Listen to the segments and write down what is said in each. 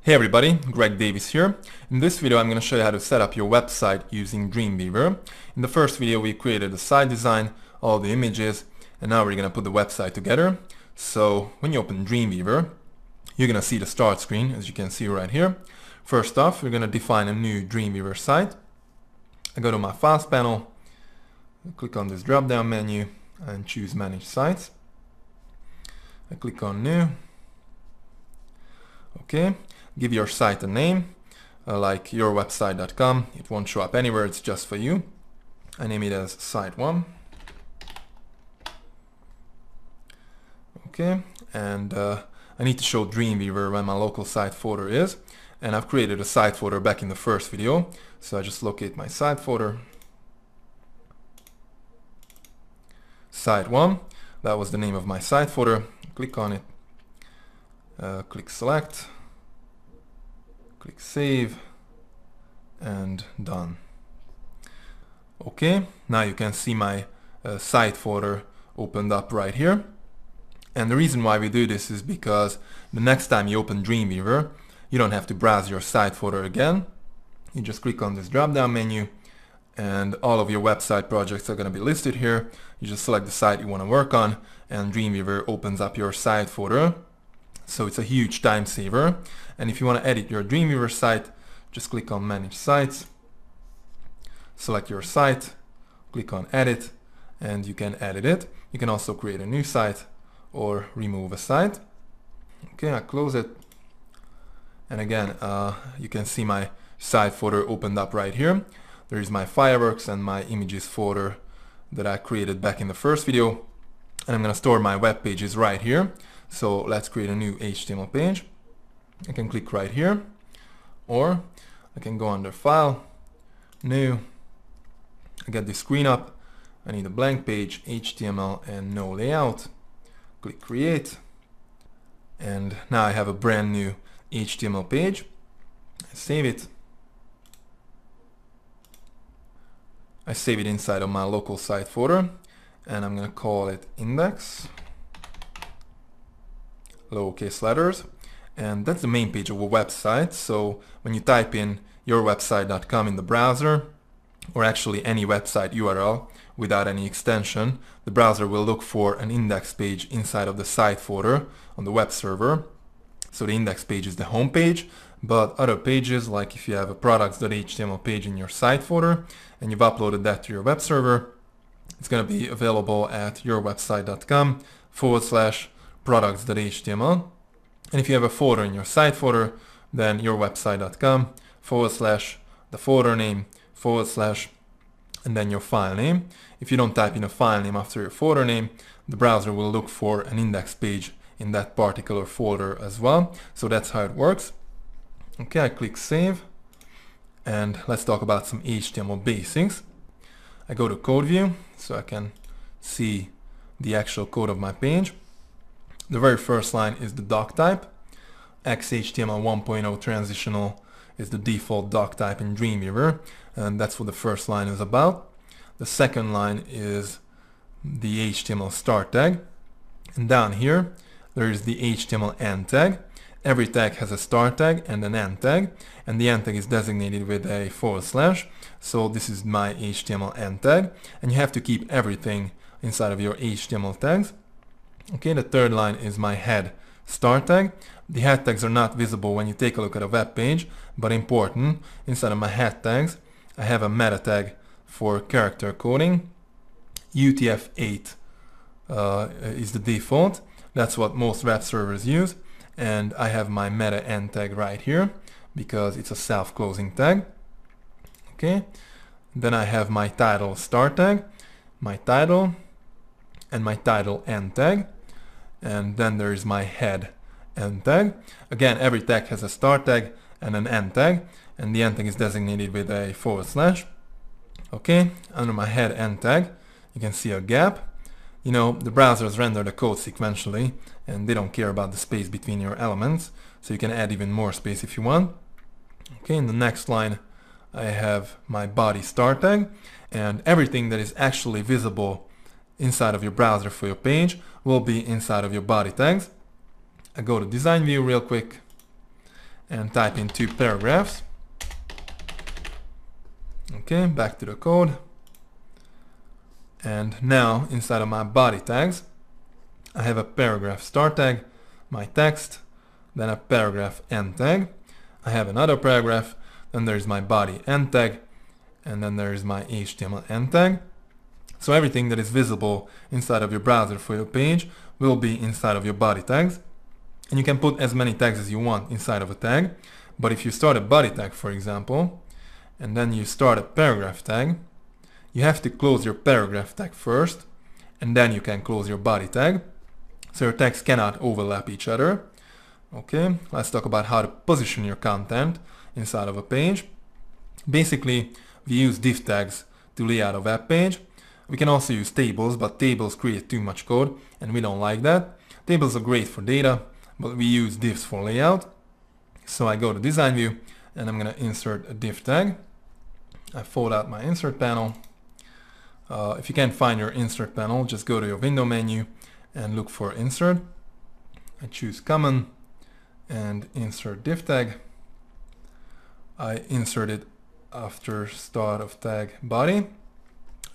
Hey everybody, Greg Davis here. In this video I'm going to show you how to set up your website using Dreamweaver. In the first video we created the site design, all the images, and now we're going to put the website together. So when you open Dreamweaver, you're going to see the start screen, as you can see right here. First off, we're going to define a new Dreamweaver site. I go to my Files panel, click on this drop down menu and choose Manage Sites. I click on New. Okay. Give your site a name, like yourwebsite.com. It won't show up anywhere, it's just for you. I name it as Site 1. Okay, and I need to show Dreamweaver where my local site folder is. And I've created a site folder back in the first video. So I just locate my site folder. Site 1, that was the name of my site folder. Click on it, click Select. Click Save and done. Okay, now you can see my site folder opened up right here. And the reason why we do this is because the next time you open Dreamweaver, you don't have to browse your site folder again. You just click on this drop down menu and all of your website projects are going to be listed here. You just select the site you want to work on and Dreamweaver opens up your site folder. So it's a huge time saver. And if you want to edit your Dreamweaver site, just click on Manage Sites, select your site, click on Edit, and you can edit it. You can also create a new site or remove a site. Okay, I close it. And again, you can see my site folder opened up right here. There is my fireworks and my images folder that I created back in the first video. And I'm going to store my web pages right here. So let's create a new HTML page. I can click right here, or I can go under File, New. I get this screen up. I need a blank page, HTML and no layout. Click Create. And now I have a brand new HTML page. I save it. I save it inside of my local site folder and I'm going to call it index. Lowercase letters, and that's the main page of a website. So when you type in yourwebsite.com in the browser, or actually any website URL without any extension, the browser will look for an index page inside of the site folder on the web server. So the index page is the home page, but other pages, like if you have a products.html page in your site folder and you've uploaded that to your web server, it's going to be available at yourwebsite.com/products.html. And if you have a folder in your site folder, then yourwebsite.com/the folder name / and then your file name. If you don't type in a file name after your folder name, the browser will look for an index page in that particular folder as well. So that's how it works. Okay, I click Save, and let's talk about some HTML basics. I go to Code View so I can see the actual code of my page. The very first line is the doc type. XHTML 1.0 transitional is the default doc type in Dreamweaver, and that's what the first line is about. The second line is the HTML start tag, and down here there is the HTML end tag. Every tag has a start tag and an end tag, and the end tag is designated with a /. So this is my HTML end tag, and you have to keep everything inside of your HTML tags. Okay, the third line is my head start tag. The head tags are not visible when you take a look at a web page, but important. Inside of my head tags, I have a meta tag for character coding. UTF-8 is the default. That's what most web servers use. And I have my meta end tag right here because it's a self-closing tag. Okay, then I have my title start tag, my title, and my title end tag. And then there is my head end tag. Again, every tag has a start tag and an end tag, and the end tag is designated with a /. Okay, under my head end tag, you can see a gap. You know, the browsers render the code sequentially, and they don't care about the space between your elements, so you can add even more space if you want. Okay, in the next line, I have my body start tag, and everything that is actually visible inside of your browser for your page will be inside of your body tags. I go to design view real quick, and type in 2 paragraphs. Okay, back to the code. And now inside of my body tags, I have a paragraph start tag, my text, then a paragraph end tag. I have another paragraph, then there's my body end tag, and then there's my HTML end tag. So everything that is visible inside of your browser for your page will be inside of your body tags. And you can put as many tags as you want inside of a tag. But if you start a body tag, for example, and then you start a paragraph tag, you have to close your paragraph tag first, and then you can close your body tag. So your tags cannot overlap each other. Okay, let's talk about how to position your content inside of a page. Basically, we use div tags to lay out a web page. We can also use tables, but tables create too much code, and we don't like that. Tables are great for data, but we use divs for layout. So I go to design view, and I'm going to insert a div tag. I fold out my insert panel. If you can't find your insert panel, just go to your window menu and look for insert. I choose common and insert div tag. I insert it after start of tag body.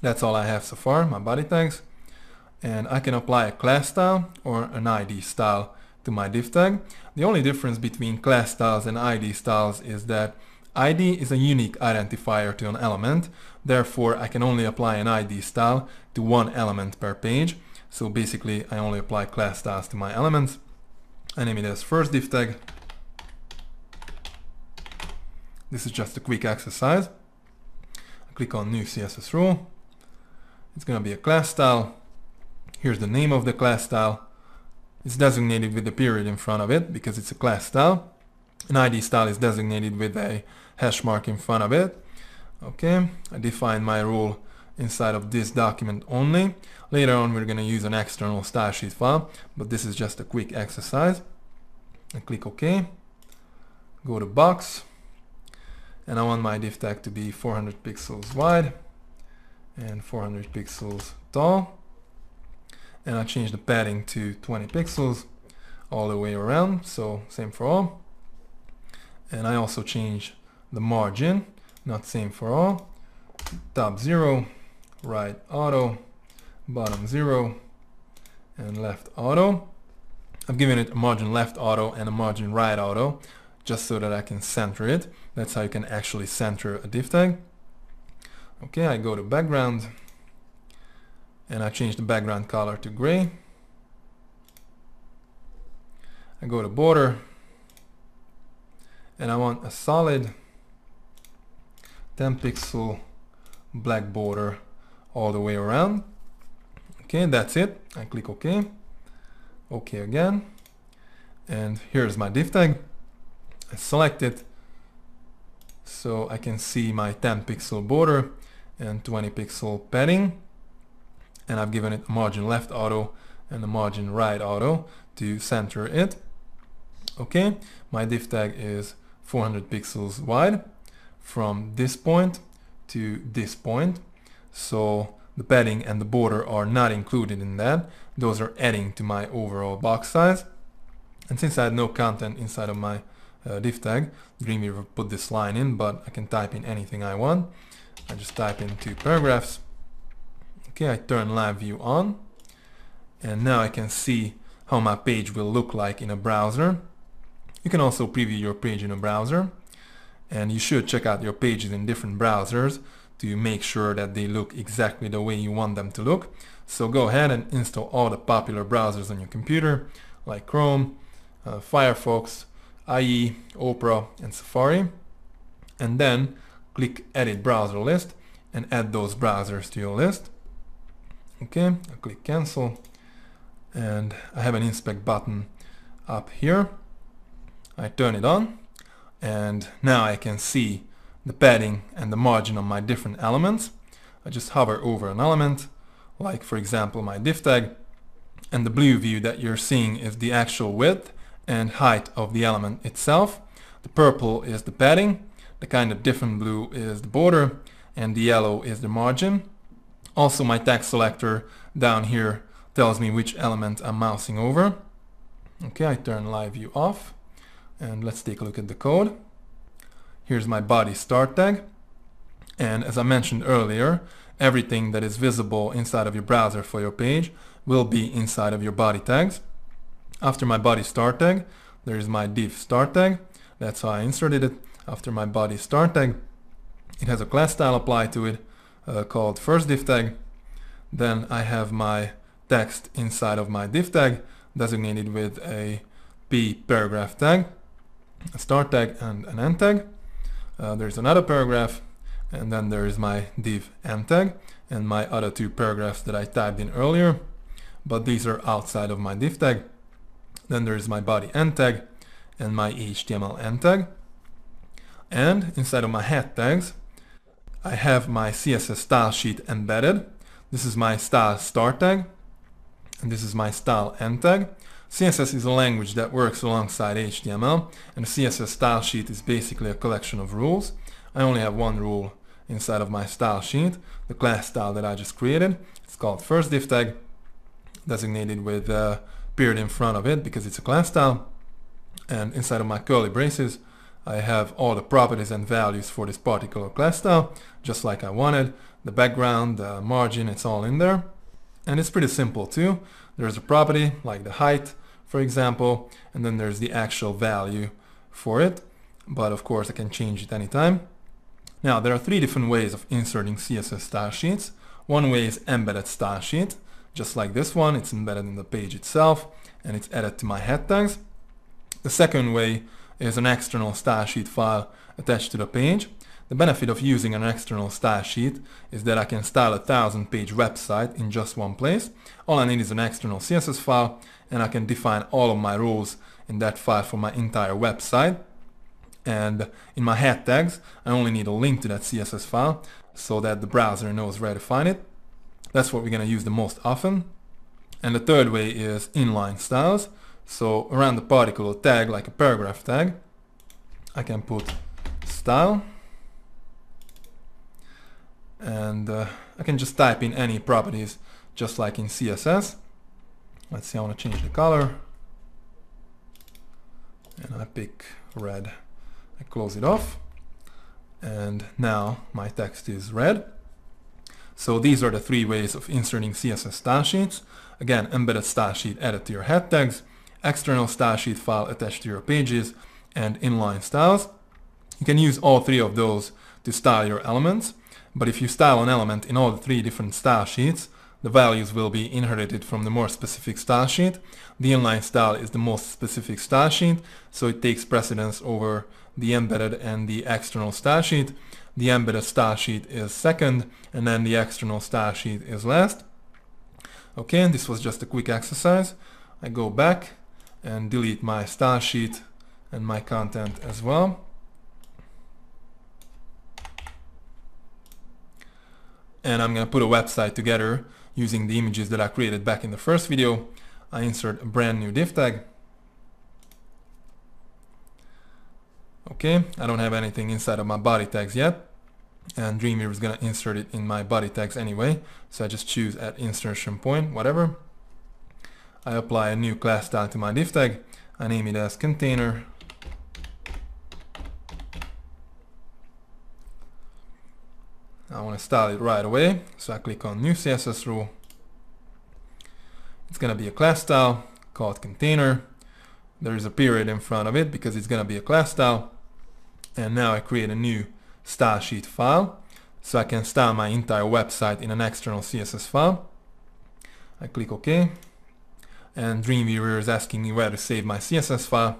That's all I have so far, my body tags. And I can apply a class style or an ID style to my div tag. The only difference between class styles and ID styles is that ID is a unique identifier to an element. Therefore, I can only apply an ID style to one element per page. So basically, I only apply class styles to my elements. I name it as first div tag. This is just a quick exercise. I click on new CSS rule. It's going to be a class style. Here's the name of the class style. It's designated with the period in front of it because it's a class style. An ID style is designated with a hash mark in front of it. Okay, I define my rule inside of this document only. Later on we're going to use an external style sheet file, but this is just a quick exercise. I click OK. Go to box. And I want my div tag to be 400 pixels wide and 400 pixels tall. And I change the padding to 20 pixels all the way around, so same for all. And I also change the margin, not same for all. Top 0, right auto, bottom 0, and left auto. I've given it a margin left auto and a margin right auto, just so that I can center it. That's how you can actually center a div tag. Okay, I go to background, and I change the background color to gray. I go to border, and I want a solid 10 pixel black border all the way around. Okay, that's it. I click OK. OK again. And here's my div tag. I select it so I can see my 10 pixel border and 20 pixel padding. And I've given it a margin left auto and a margin right auto to center it. Okay, my div tag is 400 pixels wide from this point to this point. So the padding and the border are not included in that. Those are adding to my overall box size. And since I had no content inside of my div tag, Dreamweaver put this line in, but I can type in anything I want. I just type in 2 paragraphs. Okay, I turn live view on, and now I can see how my page will look like in a browser. You can also preview your page in a browser, and you should check out your pages in different browsers to make sure that they look exactly the way you want them to look. So go ahead and install all the popular browsers on your computer, like Chrome, Firefox, IE, Opera, and Safari, and then click Edit Browser List and add those browsers to your list. Okay, I click Cancel, and I have an Inspect button up here. I turn it on, and now I can see the padding and the margin on my different elements. I just hover over an element, like for example my div tag, and the blue view that you're seeing is the actual width and height of the element itself. The purple is the padding, the kind of different blue is the border, and the yellow is the margin. Also, my tag selector down here tells me which element I'm mousing over. Okay, I turn live view off. And let's take a look at the code. Here's my body start tag. And as I mentioned earlier, everything that is visible inside of your browser for your page will be inside of your body tags. After my body start tag, there is my div start tag. That's how I inserted it. After my body start tag, it has a class style applied to it called first div tag. Then I have my text inside of my div tag designated with a p paragraph tag, a start tag, and an end tag. There's another paragraph, and then there is my div end tag and my other two paragraphs that I typed in earlier, but these are outside of my div tag. Then there is my body end tag and my HTML end tag. And inside of my head tags, I have my CSS style sheet embedded. This is my style start tag, and this is my style end tag. CSS is a language that works alongside HTML, and the CSS style sheet is basically a collection of rules. I only have one rule inside of my style sheet, the class style that I just created. It's called first div tag, designated with a period in front of it because it's a class style. And inside of my curly braces, I have all the properties and values for this particular class style, just like I wanted. The background, the margin, it's all in there. And it's pretty simple too. There's a property like the height, for example, and then there's the actual value for it. But of course I can change it anytime. Now there are three different ways of inserting CSS style sheets. One way is embedded style sheet, just like this one. It's embedded in the page itself and it's added to my head tags. The second way is an external style sheet file attached to the page. The benefit of using an external style sheet is that I can style a 1000-page website in just one place. All I need is an external CSS file, and I can define all of my rules in that file for my entire website. And in my head tags, I only need a link to that CSS file so that the browser knows where to find it. That's what we're going to use the most often. And the third way is inline styles. So around the particular tag, like a paragraph tag, I can put style. And I can just type in any properties just like in CSS. Let's see, I want to change the color. And I pick red. I close it off. And now my text is red. So these are the three ways of inserting CSS style sheets. Again, embedded style sheet added to your head tags, external style sheet file attached to your pages, and inline styles. You can use all three of those to style your elements. But if you style an element in all the three different style sheets, the values will be inherited from the more specific style sheet. The inline style is the most specific style sheet, so it takes precedence over the embedded and the external style sheet. The embedded style sheet is second, and then the external style sheet is last. Okay, and this was just a quick exercise. I go back and delete my style sheet and my content as well. And I'm going to put a website together using the images that I created back in the first video. I insert a brand new div tag. Okay, I don't have anything inside of my body tags yet, and Dreamweaver is going to insert it in my body tags anyway, so I just choose at insertion point, whatever. I apply a new class style to my div tag. I name it as container. I want to style it right away, so I click on new CSS rule. It's going to be a class style called container. There is a period in front of it because it's going to be a class style. And now I create a new style sheet file, so I can style my entire website in an external CSS file. I click OK, and Dreamweaver is asking me where to save my CSS file.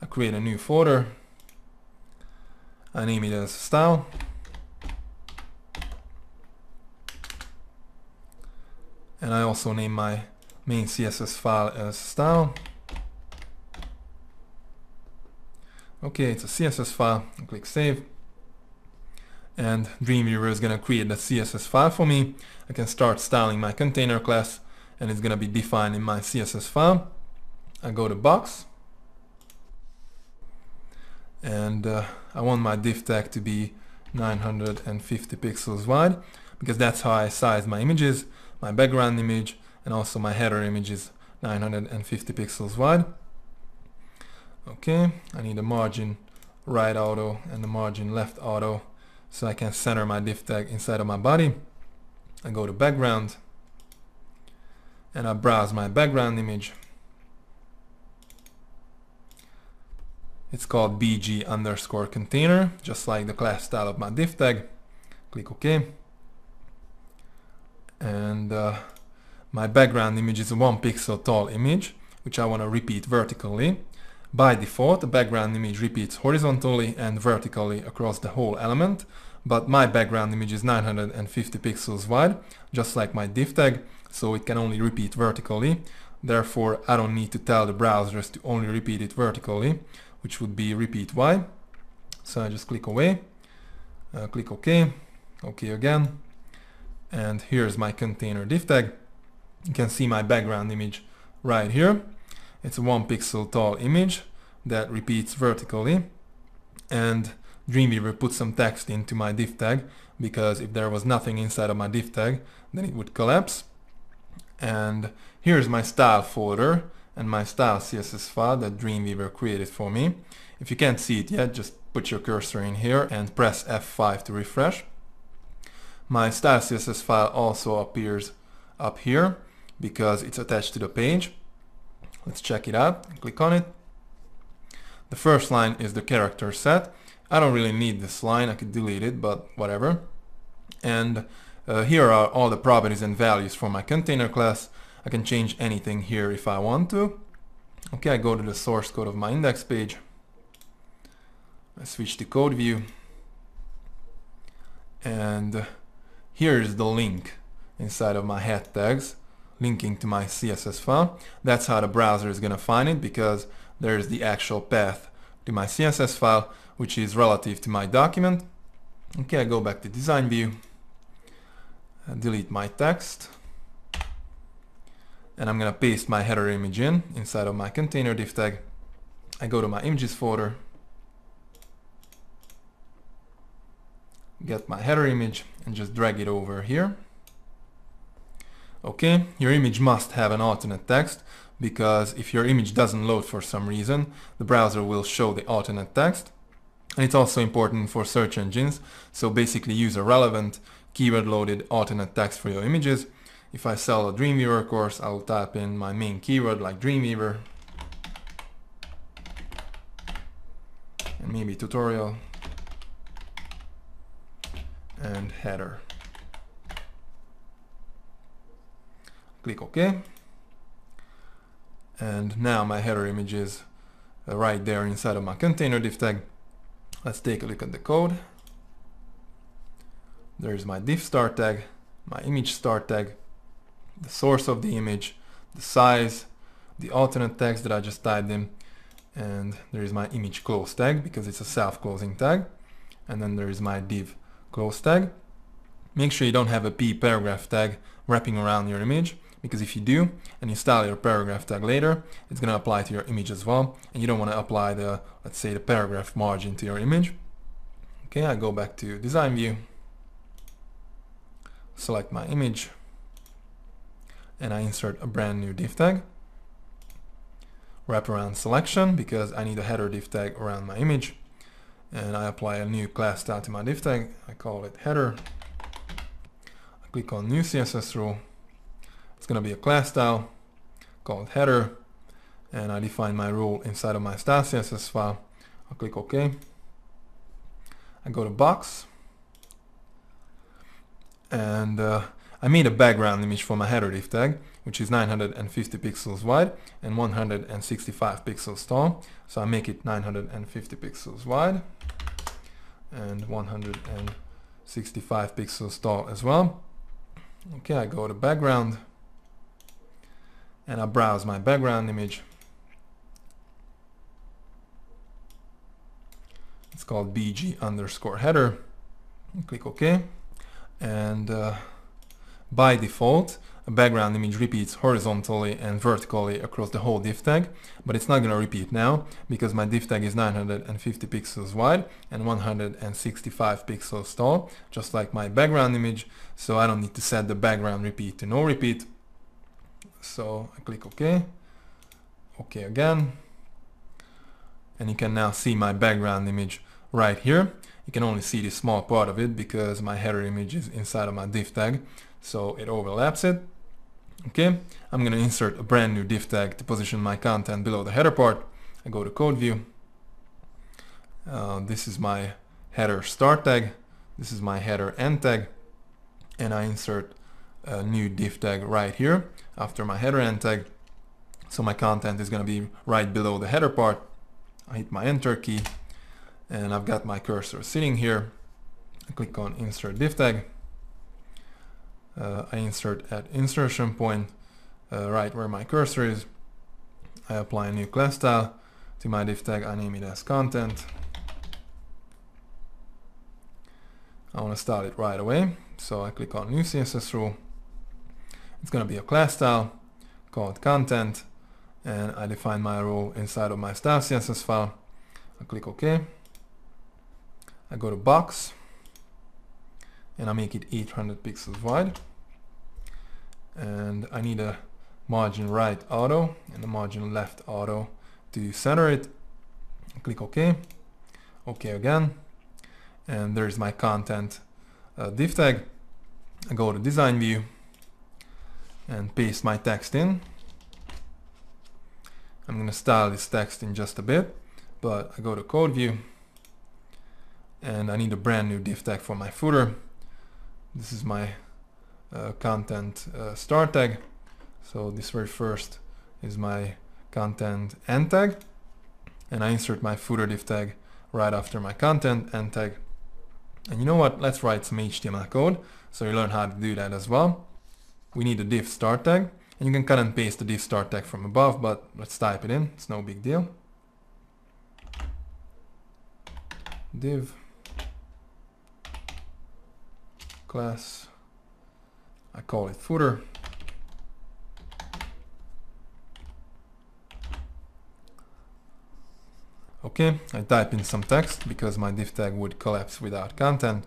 I create a new folder. I name it as style. And I also name my main CSS file as style. Okay, it's a CSS file. I click save. And Dreamweaver is going to create the CSS file for me. I can start styling my container class, and it's going to be defined in my CSS file. I go to box. And I want my div tag to be 950 pixels wide, because that's how I size my images. My background image and also my header image is 950 pixels wide. Okay, I need the margin right auto and the margin left auto so I can center my div tag inside of my body. I go to background and I browse my background image. It's called bg_container, just like the class style of my div tag. Click OK. And my background image is a 1 pixel tall image, which I want to repeat vertically. By default, the background image repeats horizontally and vertically across the whole element, but my background image is 950 pixels wide, just like my div tag, so it can only repeat vertically. Therefore, I don't need to tell the browsers to only repeat it vertically, which would be repeat Y. So I just click away, click OK, OK again, and here's my container div tag. You can see my background image right here. It's a 1 pixel tall image that repeats vertically, and Dreamweaver put some text into my div tag because if there was nothing inside of my div tag, then it would collapse. And here's my style folder and my style CSS file that Dreamweaver created for me. If you can't see it yet, just put your cursor in here and press F5 to refresh. My style CSS file also appears up here because it's attached to the page. Let's check it out. Click on it. The first line is the character set. I don't really need this line, I could delete it, but whatever. And here are all the properties and values for my container class. I can change anything here if I want to. Okay, I go to the source code of my index page. I switch to code view. And here is the link inside of my head tags, linking to my CSS file. That's how the browser is going to find it, because there's the actual path to my CSS file, which is relative to my document. Okay, I go back to design view, delete my text, and I'm going to paste my header image inside of my container div tag. I go to my images folder, get my header image, and just drag it over here. Okay, your image must have an alternate text, because if your image doesn't load for some reason, the browser will show the alternate text. And it's also important for search engines, so basically use a relevant keyword loaded alternate text for your images. If I sell a Dreamweaver course, I'll type in my main keyword like Dreamweaver and maybe tutorial and header. Click OK. And now my header image is right there inside of my container div tag. Let's take a look at the code. There's my div start tag, my image start tag, the source of the image, the size, the alternate text that I just typed in, and there is my image close tag because it's a self-closing tag, and then there is my div close tag. Make sure you don't have a p paragraph tag wrapping around your image, because if you do and you style your paragraph tag later, it's going to apply to your image as well, and you don't want to apply the, let's say, the paragraph margin to your image. Okay, I go back to design view, select my image, and I insert a brand new div tag. Wraparound selection, because I need a header div tag around my image, and I apply a new class style to my div tag. I call it header. I click on new CSS rule. It's going to be a class style called header, and I define my rule inside of my style CSS file. I'll click OK. I go to box, and I made a background image for my header div tag, which is 950 pixels wide and 165 pixels tall. So I make it 950 pixels wide and 165 pixels tall as well. Okay, I go to background, and I browse my background image. It's called bg_header. Click OK. And by default, a background image repeats horizontally and vertically across the whole div tag, but it's not going to repeat now because my div tag is 950 pixels wide and 165 pixels tall, just like my background image, so I don't need to set the background repeat to no repeat. So I click OK, OK again, and you can now see my background image right here. You can only see this small part of it because my header image is inside of my div tag, so it overlaps it. Okay, I'm going to insert a brand new div tag to position my content below the header part. I go to code view. This is my header start tag. This is my header end tag, and I insert a new div tag right here after my header end tag. So my content is going to be right below the header part. I hit my enter key, and I've got my cursor sitting here. I click on insert div tag. I insert at insertion point right where my cursor is. I apply a new class style to my div tag. I name it as content. I want to style it right away, so I click on new CSS rule. It's going to be a class style called content, and I define my role inside of my style CSS file. I click OK. I go to box, and I make it 800 pixels wide, and I need a margin right auto and a margin left auto to center it. I click OK. OK again, and there's my content div tag. I go to design view and paste my text in. I'm going to style this text in just a bit, but I go to code view, and I need a brand new div tag for my footer. This is my content start tag. So this very first is my content end tag, and I insert my footer div tag right after my content end tag. And you know what? Let's write some HTML code so you learn how to do that as well. We need a div start tag, and you can cut and paste the div start tag from above, but let's type it in. It's no big deal. Div class, I call it footer. Okay, I type in some text because my div tag would collapse without content,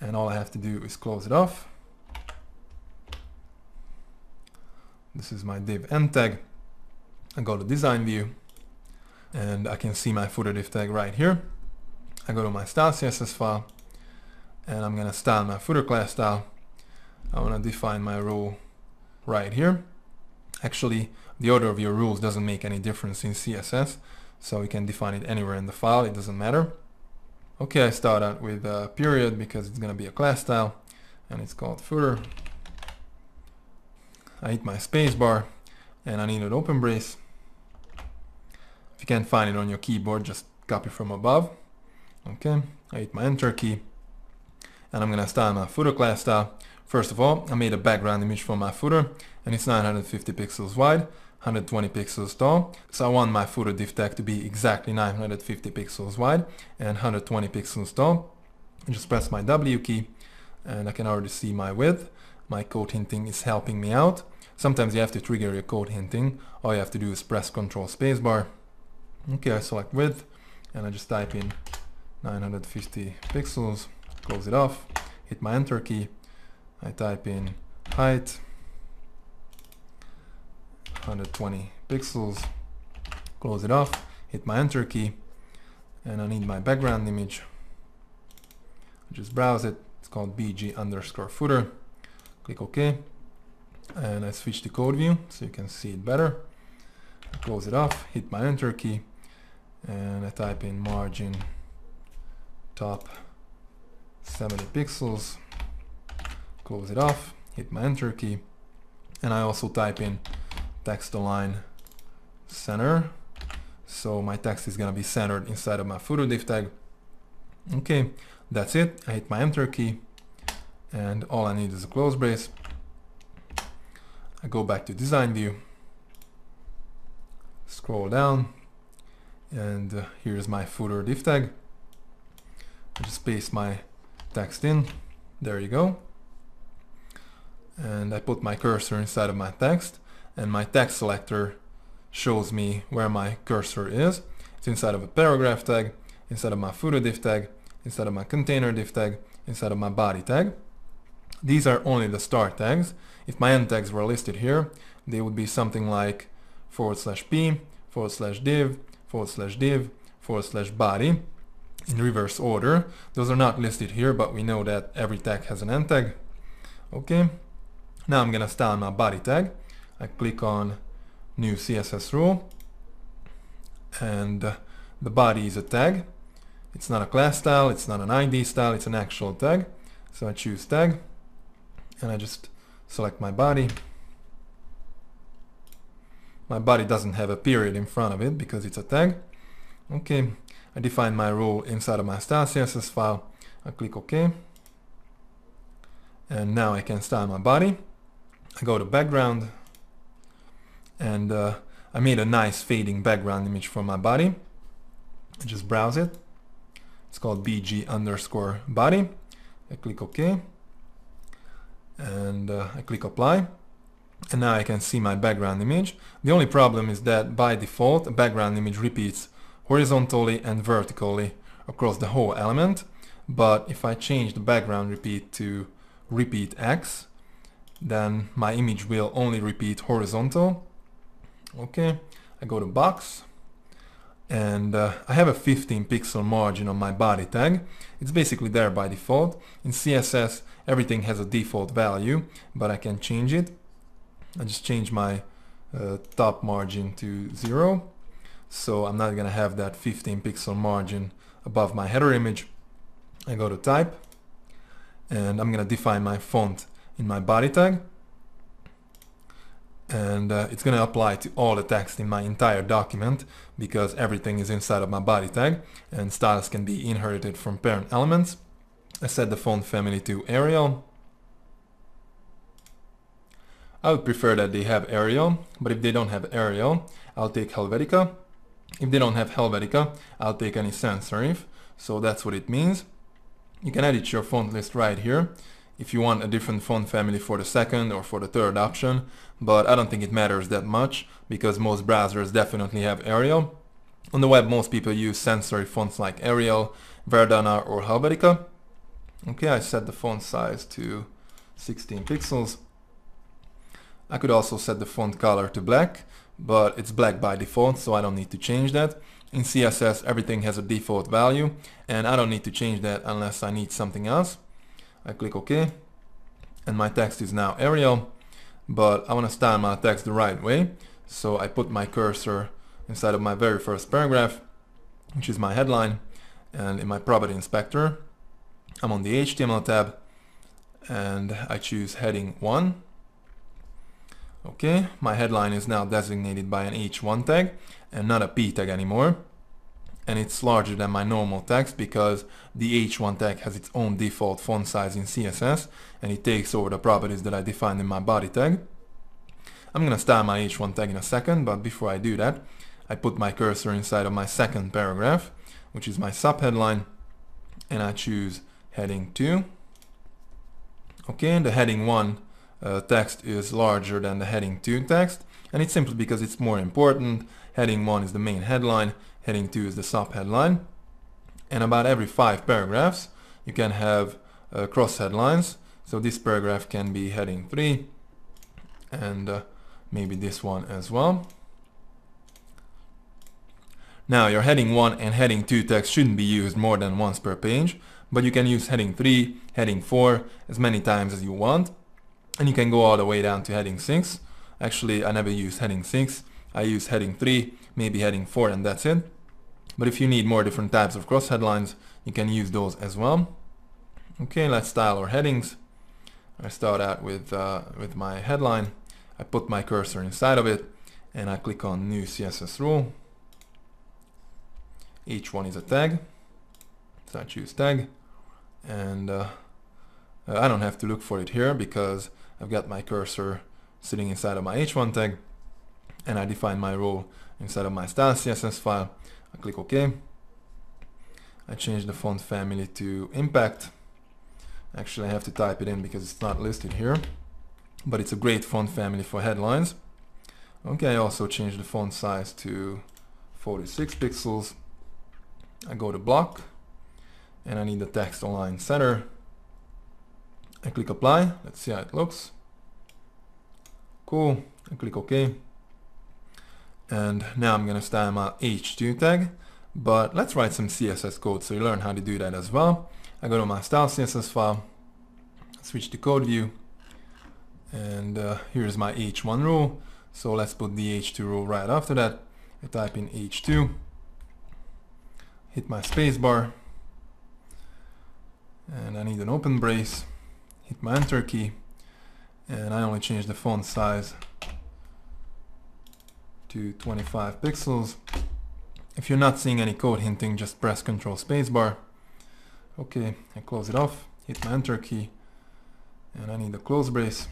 and all I have to do is close it off. This is my div end tag. I go to design view, and I can see my footer div tag right here. I go to my style CSS file, and I'm going to style my footer class style. I want to define my rule right here. Actually, the order of your rules doesn't make any difference in CSS, so you can define it anywhere in the file, it doesn't matter. Okay, I start out with a period because it's going to be a class style, and it's called footer. I hit my space bar, and I need an open brace. If you can't find it on your keyboard, just copy from above. Okay, I hit my enter key, and I'm going to style my footer class style. First of all, I made a background image for my footer, and it's 950 pixels wide, 120 pixels tall. So I want my footer div tag to be exactly 950 pixels wide and 120 pixels tall. I just press my W key, and I can already see my width. My code hinting is helping me out. Sometimes you have to trigger your code hinting. All you have to do is press Ctrl spacebar. Okay, I select width, and I just type in 950 pixels, close it off, hit my enter key. I type in height, 120 pixels, close it off, hit my enter key, and I need my background image. Just browse it. It's called bg_footer. Click OK, and I switch to code view so you can see it better. I close it off, hit my enter key, and I type in margin top 70 pixels, close it off, hit my enter key, and I also type in text align center, so my text is going to be centered inside of my footer div tag. Okay, that's it. I hit my enter key, and all I need is a close brace. I go back to design view, scroll down, and here's my footer div tag. I just paste my text in. There you go. And I put my cursor inside of my text, and my text selector shows me where my cursor is. It's inside of a paragraph tag, inside of my footer div tag, inside of my container div tag, inside of my body tag. These are only the start tags. If my end tags were listed here, they would be something like /p, /div, /div /body in reverse order. Those are not listed here, but we know that every tag has an end tag. Okay, now I'm gonna style my body tag. I click on new CSS rule, and the body is a tag. It's not a class style, it's not an ID style, it's an actual tag. So I choose tag, and I just select my body. My body doesn't have a period in front of it because it's a tag. Okay, I define my role inside of my style CSS file. I click OK. And now I can style my body. I go to background, and I made a nice fading background image for my body. I just browse it. It's called bg_body. I click OK, and I click apply, and now I can see my background image. The only problem is that by default a background image repeats horizontally and vertically across the whole element, but if I change the background repeat to repeat X, then my image will only repeat horizontal. Okay, I go to box, and I have a 15 pixel margin on my body tag. It's basically there by default. In CSS everything has a default value, but I can change it. I just change my top margin to 0, so I'm not gonna have that 15 pixel margin above my header image. I go to type, and I'm gonna define my font in my body tag, and it's gonna apply to all the text in my entire document because everything is inside of my body tag, and styles can be inherited from parent elements. I set the font family to Arial. I would prefer that they have Arial, but if they don't have Arial, I'll take Helvetica. If they don't have Helvetica, I'll take any sans serif. So that's what it means. You can edit your font list right here if you want a different font family for the second or for the third option, but I don't think it matters that much because most browsers definitely have Arial. On the web, most people use sans serif fonts like Arial, Verdana or Helvetica. Okay, I set the font size to 16 pixels. I could also set the font color to black, but it's black by default, so I don't need to change that. In CSS, everything has a default value, and I don't need to change that unless I need something else. I click OK, and my text is now Arial, but I want to style my text the right way, so I put my cursor inside of my very first paragraph, which is my headline, and in my property inspector, I'm on the HTML tab, and I choose heading 1. Okay, my headline is now designated by an H1 tag and not a P tag anymore, and it's larger than my normal text because the H1 tag has its own default font size in CSS, and it takes over the properties that I defined in my body tag. I'm gonna style my H1 tag in a second, but before I do that, I put my cursor inside of my second paragraph, which is my subheadline, and I choose heading 2. Okay, and the heading 1 text is larger than the heading 2 text, and it's simply because it's more important. Heading 1 is the main headline, heading 2 is the subheadline, and about every 5 paragraphs you can have cross headlines. So this paragraph can be heading 3, and maybe this one as well. Now your heading 1 and heading 2 text shouldn't be used more than once per page, but you can use heading 3, heading 4 as many times as you want. And you can go all the way down to heading 6. Actually, I never use heading 6. I use heading 3, maybe heading 4, and that's it. But if you need more different types of cross headlines, you can use those as well. Okay, let's style our headings. I start out with my headline. I put my cursor inside of it, and I click on New CSS Rule. H1 is a tag, so I choose tag, and I don't have to look for it here because I've got my cursor sitting inside of my H1 tag, and I define my role inside of my style CSS file. I click OK. I change the font family to Impact. Actually, I have to type it in because it's not listed here, but it's a great font family for headlines. Okay, I also change the font size to 46 pixels. I go to block, and I need the text align center. I click apply. Let's see how it looks. Cool. I click OK. And now I'm going to style my h2 tag, but let's write some CSS code so you learn how to do that as well. I go to my style CSS file, switch to code view, and here's my h1 rule. So let's put the h2 rule right after that. I type in h2, hit my spacebar, and I need an open brace, hit my enter key, and I only change the font size to 25 pixels. If you're not seeing any code hinting, just press Ctrl spacebar. Okay, I close it off, hit my enter key, and I need a close brace.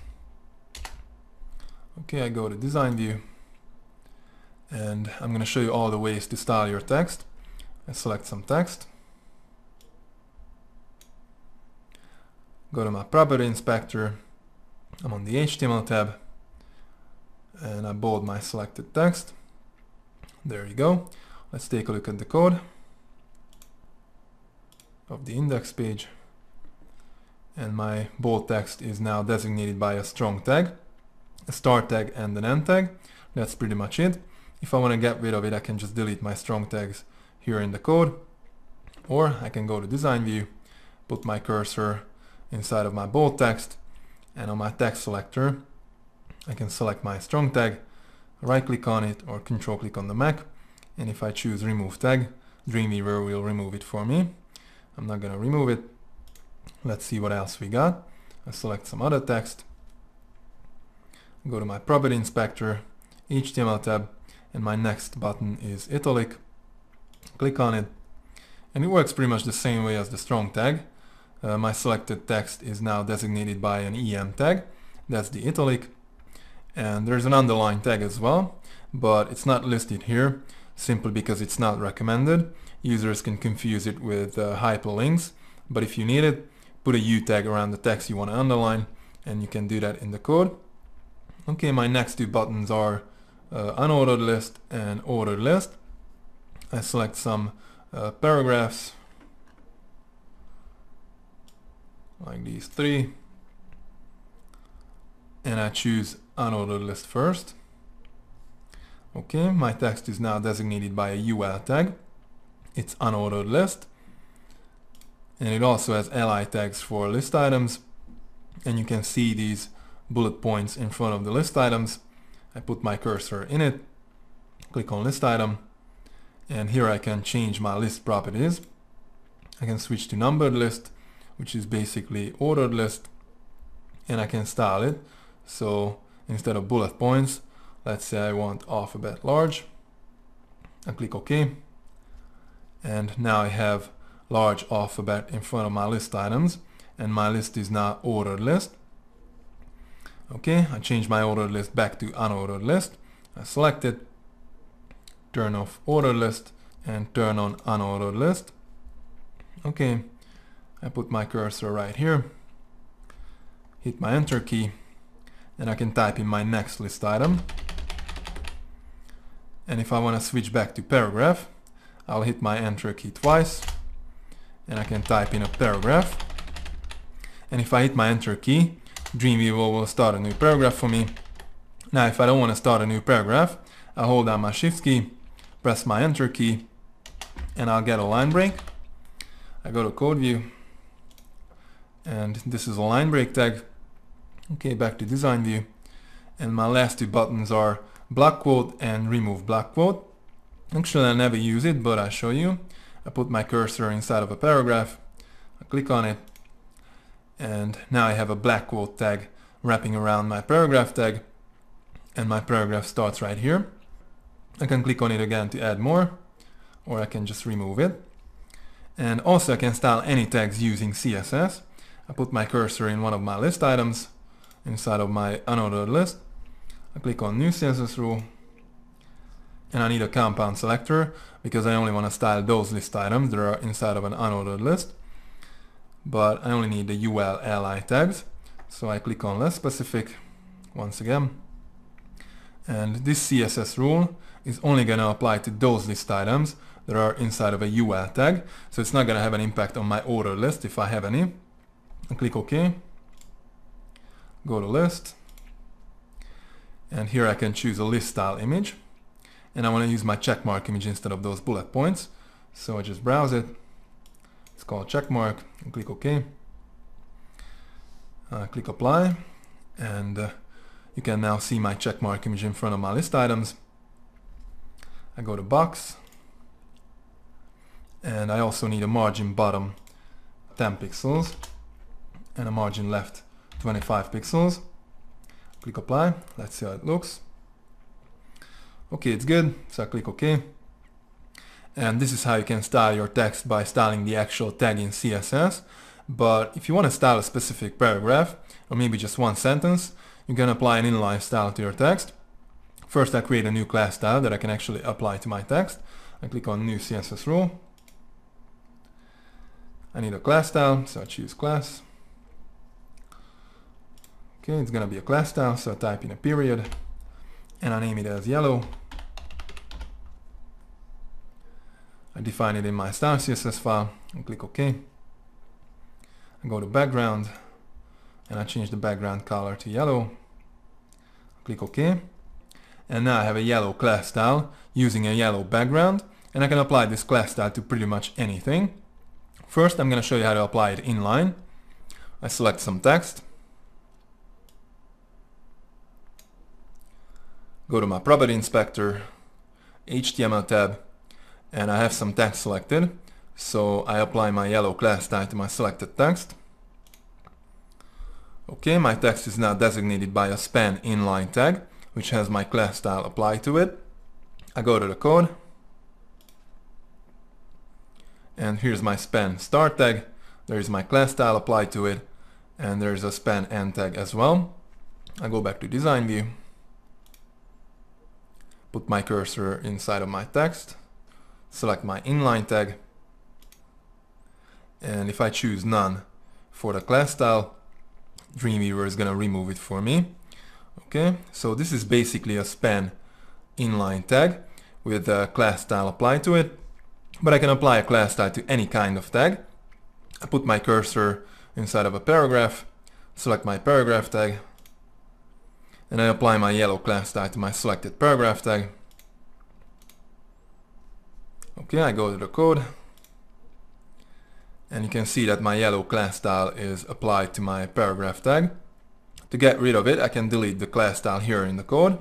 Okay, I go to design view, and I'm going to show you all the ways to style your text. I select some text, go to my property inspector, I'm on the HTML tab, and I bold my selected text. There you go. Let's take a look at the code of the index page, and my bold text is now designated by a strong tag, a start tag, and an end tag. That's pretty much it. If I want to get rid of it, I can just delete my strong tags here in the code, or I can go to design view, put my cursor inside of my bold text, and on my text selector I can select my strong tag, right click on it, or control click on the Mac, and if I choose remove tag, Dreamweaver will remove it for me. I'm not gonna remove it. Let's see what else we got. I select some other text, go to my property inspector, HTML tab, and my next button is italic. Click on it, and it works pretty much the same way as the strong tag. My selected text is now designated by an EM tag, that's the italic, and there's an underline tag as well, but it's not listed here simply because it's not recommended. Users can confuse it with hyperlinks, but if you need it, put a U tag around the text you want to underline, and you can do that in the code. Okay, my next two buttons are unordered list and ordered list. I select some paragraphs, like these three, and I choose unordered list first. Okay, my text is now designated by a UL tag. It's unordered list, and it also has li tags for list items, and you can see these bullet points in front of the list items. I put my cursor in it, click on list item, and here I can change my list properties. I can switch to numbered list, which is basically ordered list, and I can style it. So instead of bullet points, let's say I want alphabet large. I click OK, and now I have large alphabet in front of my list items, and my list is now ordered list. Okay, I change my ordered list back to unordered list. I select it, turn off ordered list, and turn on unordered list. Okay, I put my cursor right here, hit my enter key, and I can type in my next list item. And if I want to switch back to paragraph, I'll hit my enter key twice, and I can type in a paragraph. And if I hit my enter key, Dreamweaver will start a new paragraph for me. Now if I don't want to start a new paragraph, I'll hold down my shift key, press my enter key, and I'll get a line break. I go to code view, and this is a line break tag. Okay, back to design view, and my last two buttons are block quote and remove block quote. Actually I never use it, but I'll show you. I put my cursor inside of a paragraph, I click on it, and now I have a black quote tag wrapping around my paragraph tag, and my paragraph starts right here. I can click on it again to add more, or I can just remove it. And also I can style any tags using CSS. I put my cursor in one of my list items inside of my unordered list. I click on new CSS rule, and I need a compound selector because I only want to style those list items that are inside of an unordered list. But I only need the UL li tags, so I click on less specific once again, and this CSS rule is only going to apply to those list items that are inside of a UL tag, so it's not going to have an impact on my order list if I have any. I click OK, go to list, and here I can choose a list style image, and I want to use my checkmark image instead of those bullet points. So I just browse it. It's called checkmark and click OK. Click apply, and you can now see my checkmark image in front of my list items. I go to box, and I also need a margin bottom 10 pixels and a margin left 25 pixels. Click apply. Let's see how it looks. Okay, it's good, so I click OK. And this is how you can style your text by styling the actual tag in CSS. But if you want to style a specific paragraph, or maybe just one sentence, you can apply an inline style to your text. First, I create a new class style that I can actually apply to my text. I click on New CSS Rule. I need a class style, so I choose class. Okay, it's going to be a class style, so I type in a period, and I name it as yellow. I define it in my style CSS file and click OK. I go to background, and I change the background color to yellow. Click OK. And now I have a yellow class style using a yellow background, and I can apply this class style to pretty much anything. First, I'm going to show you how to apply it inline. I select some text. Go to my property inspector, HTML tab, and I have some text selected. So I apply my yellow class style to my selected text. Okay, my text is now designated by a span inline tag, which has my class style applied to it. I go to the code, and here's my span start tag. There's my class style applied to it, and there's a span end tag as well. I go back to design view, put my cursor inside of my text, select my inline tag, and if I choose none for the class style, Dreamweaver is going to remove it for me. Okay, so this is basically a span inline tag with a class style applied to it, but I can apply a class style to any kind of tag. I put my cursor inside of a paragraph, select my paragraph tag, and I apply my yellow class style to my selected paragraph tag. Okay, I go to the code, and you can see that my yellow class style is applied to my paragraph tag. To get rid of it, I can delete the class style here in the code,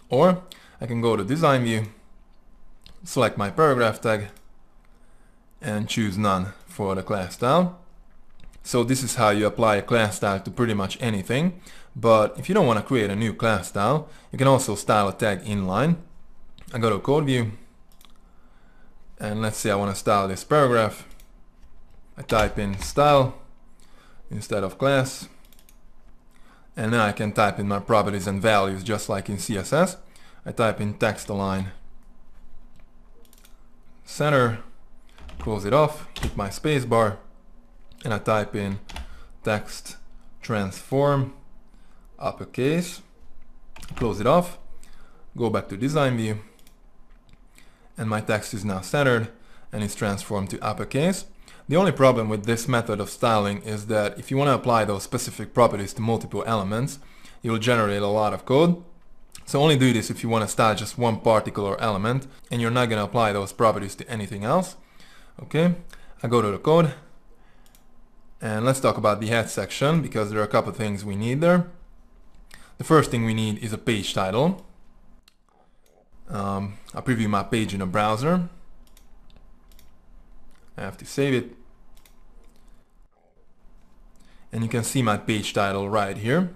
or I can go to design view, select my paragraph tag, and choose none for the class style. So this is how you apply a class style to pretty much anything. But if you don't want to create a new class style, you can also style a tag inline. I go to code view, and let's say I want to style this paragraph. I type in style instead of class, and now I can type in my properties and values just like in CSS. I type in text align center, close it off, hit my space bar, and I type in text transform uppercase, close it off, go back to design view, and my text is now centered and it's transformed to uppercase. The only problem with this method of styling is that if you want to apply those specific properties to multiple elements, you will generate a lot of code. So only do this if you want to style just one particular element and you're not going to apply those properties to anything else. Okay, I go to the code, and let's talk about the head section because there are a couple of things we need there. The first thing we need is a page title. I'll preview my page in a browser. I have to save it. And you can see my page title right here.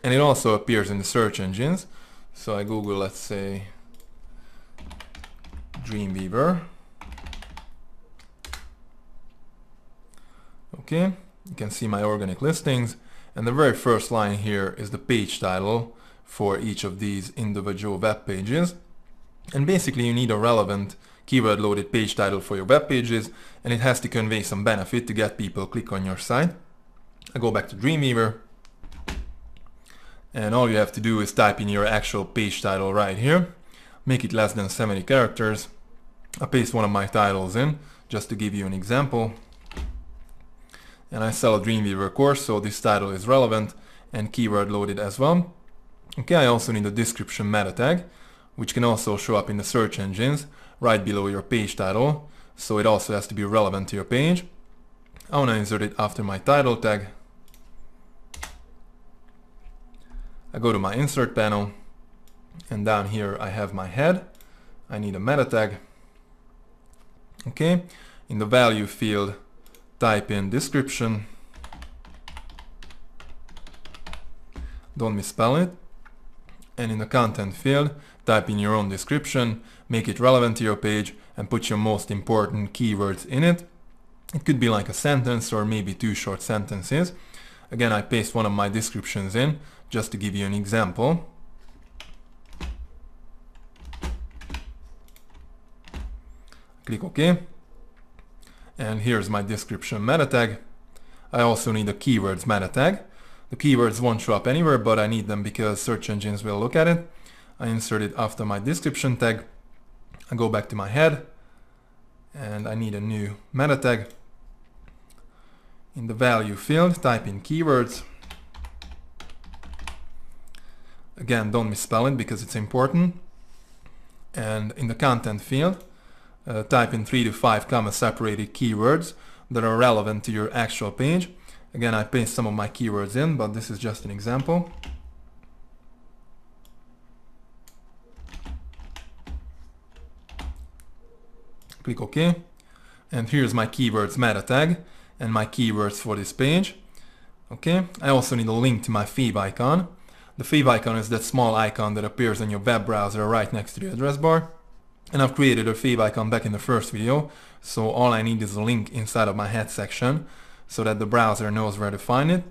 And it also appears in the search engines. So I Google, let's say, Dreamweaver. Okay, you can see my organic listings. And the very first line here is the page title for each of these individual web pages. And basically you need a relevant keyword loaded page title for your web pages, and it has to convey some benefit to get people click on your site. I go back to Dreamweaver, and all you have to do is type in your actual page title right here, make it less than 70 characters. I paste one of my titles in just to give you an example, and I sell a Dreamweaver course, so this title is relevant and keyword loaded as well. Okay, I also need a description meta tag which can also show up in the search engines right below your page title, so it also has to be relevant to your page. I want to insert it after my title tag. I go to my insert panel, and down here I have my head. I need a meta tag. Okay, in the value field type in description. Don't misspell it. And in the content field type in your own description, make it relevant to your page, and put your most important keywords in it. It could be like a sentence or maybe 2 short sentences. Again, I paste one of my descriptions in just to give you an example. Click OK. And here's my description meta tag. I also need a keywords meta tag. The keywords won't show up anywhere, but I need them because search engines will look at it. I insert it after my description tag. I go back to my head, and I need a new meta tag. In the value field, type in keywords. Again, don't misspell it because it's important. And in the content field, type in 3 to 5 comma separated keywords that are relevant to your actual page. Again, I paste some of my keywords in, but this is just an example. Click OK. And here's my keywords meta tag and my keywords for this page. Okay, I also need a link to my favicon. The favicon is that small icon that appears on your web browser right next to the address bar. And I've created a favicon back in the first video, so all I need is a link inside of my head section so that the browser knows where to find it.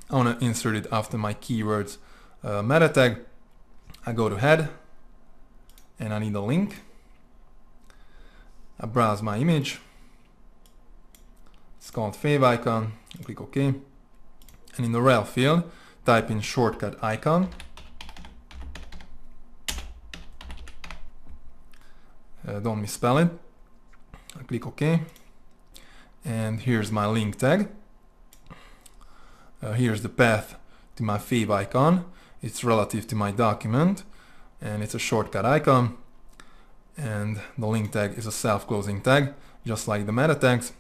I want to insert it after my keywords meta tag. I go to head, and I need a link. I browse my image. It's called favicon. Click OK. And in the rel field, type in shortcut icon. Don't misspell it. I click OK. And here's my link tag. Here's the path to my favicon. It's relative to my document, and it's a shortcut icon. And the link tag is a self-closing tag, just like the meta tags.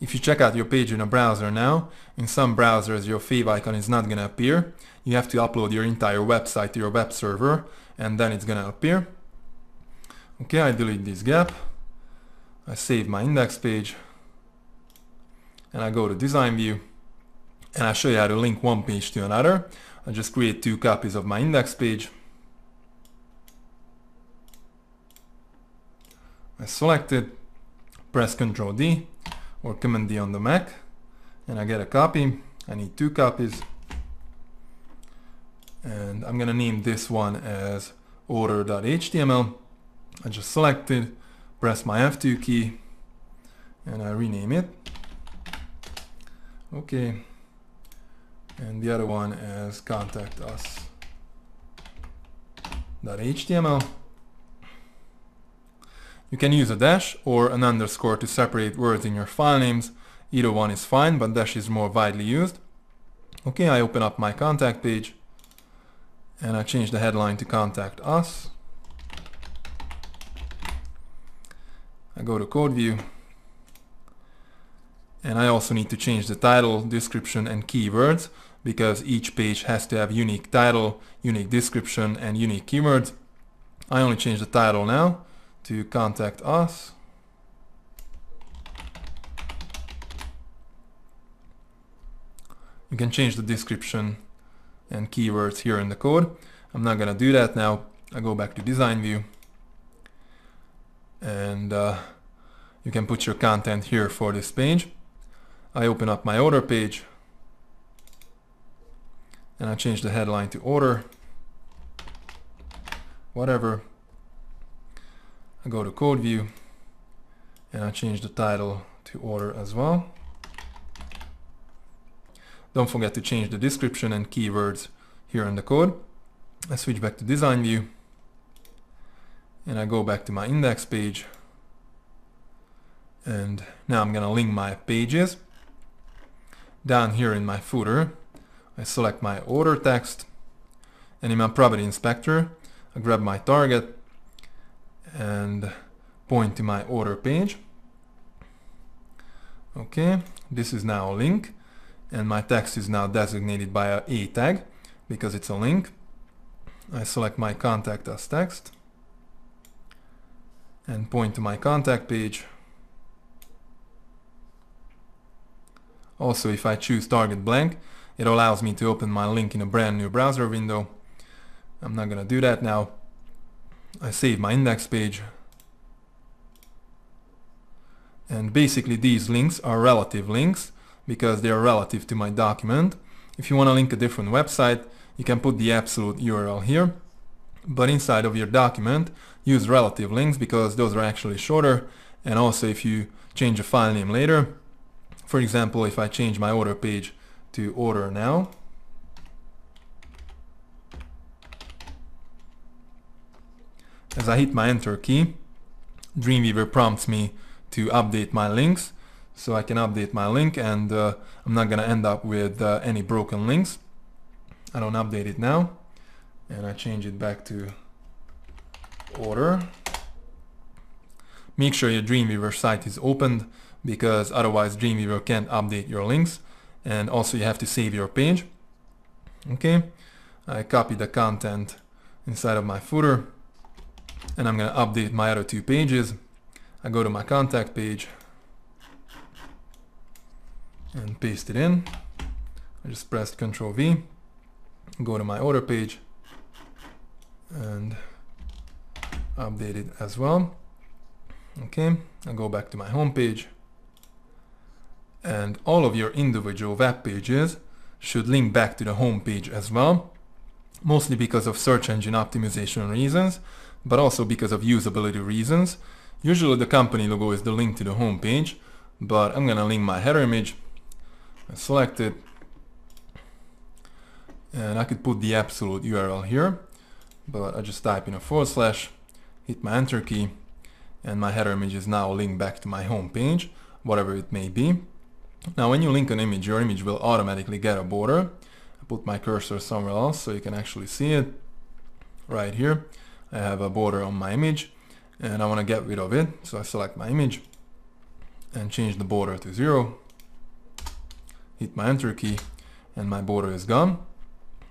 If you check out your page in a browser now, in some browsers your favicon is not going to appear. You have to upload your entire website to your web server, and then it's going to appear. Okay, I delete this gap. I save my index page, and I go to design view, and I show you how to link one page to another. I just create 2 copies of my index page. I select it, press Ctrl D or Command D on the Mac, and I get a copy. I need 2 copies, and I'm gonna name this one as order.html. I just select it, press my F2 key, and I rename it. Okay, and the other one as contact us.html. You can use a dash or an underscore to separate words in your file names. Either one is fine, but dash is more widely used. Okay, I open up my contact page, and I change the headline to contact us. I go to code view, and I also need to change the title, description, and keywords because each page has to have unique title, unique description, and unique keywords. I only change the title now to contact us. You can change the description and keywords here in the code. I'm not gonna do that now. I go back to design view, and you can put your content here for this page. I open up my order page, and I change the headline to order, whatever. I go to code view, and I change the title to order as well. Don't forget to change the description and keywords here in the code. I switch back to design view, and I go back to my index page, and now I'm gonna link my pages. Down here in my footer, I select my order text, and in my property inspector, I grab my target and point to my order page. Okay, this is now a link, and my text is now designated by a A tag because it's a link. I select my contact as text and point to my contact page. Also, if I choose target blank, it allows me to open my link in a brand new browser window. I'm not gonna do that now. I save my index page. And basically these links are relative links because they are relative to my document. If you want to link a different website, you can put the absolute URL here. But inside of your document, use relative links because those are actually shorter. And also if you change a file name later, for example, if I change my order page to order now, as I hit my enter key, Dreamweaver prompts me to update my links, so I can update my link, and I'm not gonna end up with any broken links. I don't update it now, and I change it back to order. Make sure your Dreamweaver site is opened because otherwise Dreamweaver can't update your links, and also you have to save your page. Okay, I copy the content inside of my footer, and I'm gonna update my other two pages. I go to my contact page and paste it in. I just pressed Ctrl V, go to my order page and update it as well. Okay, I go back to my home page, and all of your individual web pages should link back to the home page as well, mostly because of search engine optimization reasons, but also because of usability reasons. Usually the company logo is the link to the home page, but I'm gonna link my header image. I select it, and I could put the absolute URL here, but I just type in a /, hit my enter key, and my header image is now linked back to my home page, whatever it may be. Now when you link an image, your image will automatically get a border. I put my cursor somewhere else so you can actually see it. Right here I have a border on my image, and I want to get rid of it, so I select my image and change the border to 0, hit my enter key, and my border is gone.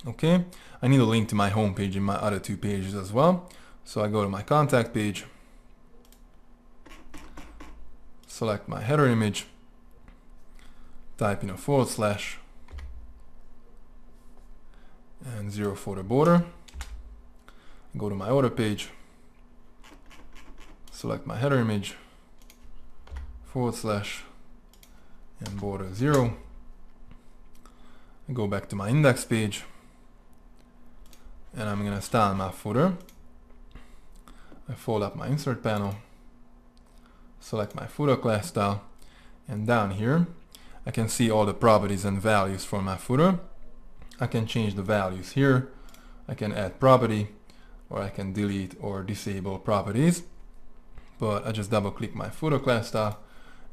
Okay, I need a link to my home page in my other two pages as well, so I go to my contact page, select my header image, type in a /, and 0 for the border. Go to my order page, select my header image, /, and border 0. I go back to my index page, and I'm gonna style my footer. I fold up my insert panel, select my footer class style, and down here I can see all the properties and values for my footer. I can change the values here. I can add property, or I can delete or disable properties. But I just double click my footer class style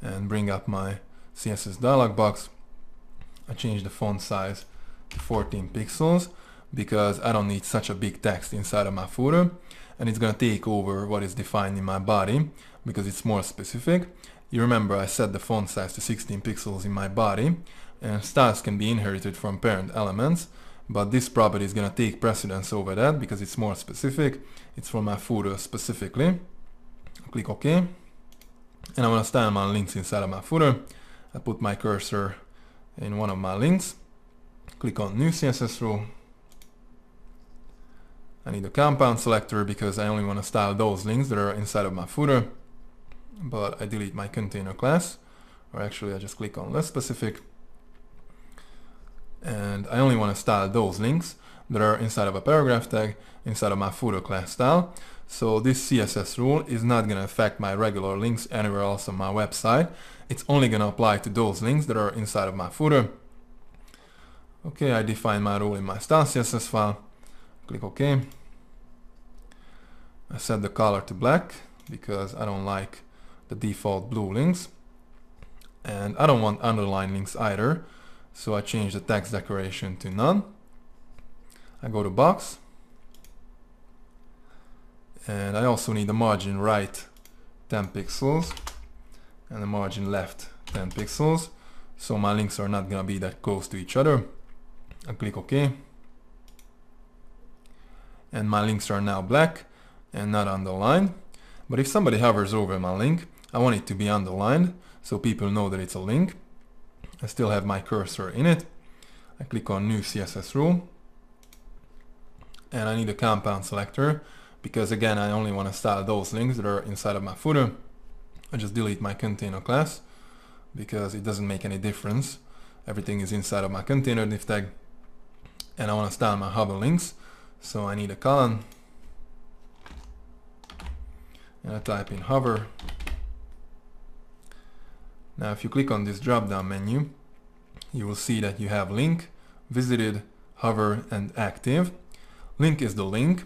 and bring up my CSS dialog box. I change the font size to 14 pixels because I don't need such a big text inside of my footer, and it's gonna take over what is defined in my body because it's more specific. You remember I set the font size to 16 pixels in my body, and styles can be inherited from parent elements, but this property is gonna take precedence over that because it's more specific. It's for my footer specifically. Click OK, and I want to style my links inside of my footer. I put my cursor in one of my links, click on new CSS row. I need a compound selector because I only want to style those links that are inside of my footer, but I delete my container class, or actually I just click on less specific, and I only want to style those links that are inside of a paragraph tag inside of my footer class style. So this CSS rule is not going to affect my regular links anywhere else on my website. It's only going to apply to those links that are inside of my footer. Okay, I define my rule in my style CSS file. Click OK. I set the color to black because I don't like the default blue links. And I don't want underline links either, so I change the text decoration to none. I go to box. And I also need the margin right 10 pixels and the margin left 10 pixels. So my links are not gonna be that close to each other. I click OK. And my links are now black and not underlined. But if somebody hovers over my link, I want it to be underlined so people know that it's a link. I still have my cursor in it. I click on New CSS Rule. And I need a compound selector because again I only want to style those links that are inside of my footer. I just delete my container class because it doesn't make any difference. Everything is inside of my container div tag. And I want to style my hover links. So I need a colon. And I type in hover. Now if you click on this drop down menu, you will see that you have link, visited, hover, and active. Link is the link,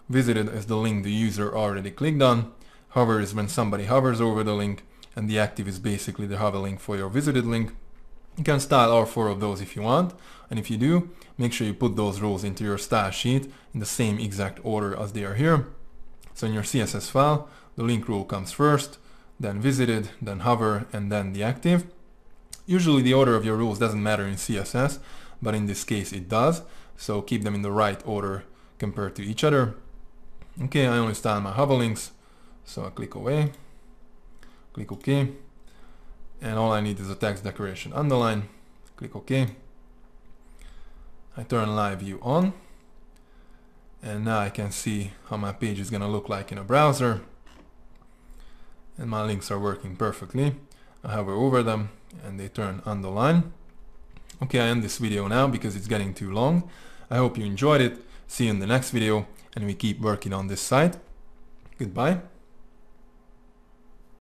visited is the link the user already clicked on, hover is when somebody hovers over the link, and the active is basically the hover link for your visited link. You can style all 4 of those if you want, and if you do, make sure you put those rows into your style sheet in the same exact order as they are here. So in your CSS file, the link rule comes first, then visited, then hover, and then the active. Usually the order of your rules doesn't matter in CSS, but in this case it does, so keep them in the right order compared to each other. Okay, I only style my hover links, so I click away, click OK, and all I need is a text decoration underline, click OK. I turn live view on, and now I can see how my page is gonna look like in a browser. And my links are working perfectly. I hover over them and they turn underline. Okay, I end this video now because it's getting too long. I hope you enjoyed it. See you in the next video and we keep working on this site. Goodbye.